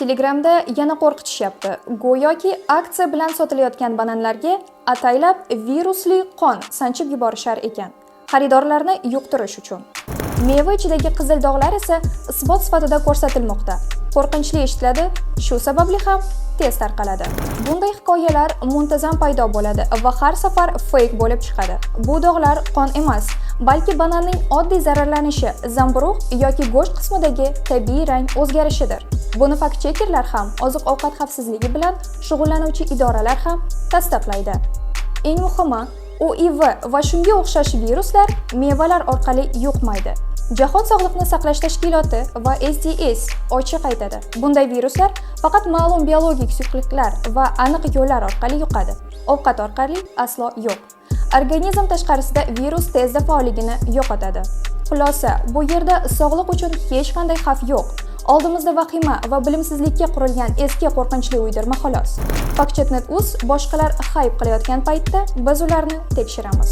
Telegramda yana qo'rqitishyapti. Go'yoki aksiya bilan sotilayotgan bananlarga ataylab virusli qon sanchib yuborishar ekan. Xaridorlarni yuqtirish uchun. Meva ichidagi qizil dog'lar esa isbot sifatida ko'rsatilmoqda. Qo'rqinchli eshitiladi, shu sababli ham tez tarqaladi. Bunday hikoyalar muntazam paydo bo'ladi va har safar fake bo'lib chiqadi. Bu dog'lar qon emas, balki bananning oddiy zararlanishi, zamburug' yoki go'sht qismidagi tabiiy rang o'zgarishidir. Buni fakt-chekerlar ham, oziq-ovqat xavfsizligi bilan shug'ullanuvchi idoralar ham tasdiqlaydi. Eng muhimi, OIV va shunga o'xshash viruslar mevalar orqali yuqmaydi. Jahon Sog'liqni saqlash tashkiloti va SDS ochiq aytadi. Bunday viruslar faqat ma'lum biologik suyuqliklar va aniq yo'llar orqali yuqadi. Ovqat orqali aslo yo'q. Organizm tashqarisida virus tezda faolligini yo'qotadi. Xulosa, bu yerda sog'liq uchun hech qanday xavf yo'q. Oldimizda vahima va bilimsizlikka qurilgan eski qo'rqinchli uydirma xolos. Fakchetnet.uz boshqalar hayp qilayotgan paytda biz ularni tekshiramiz.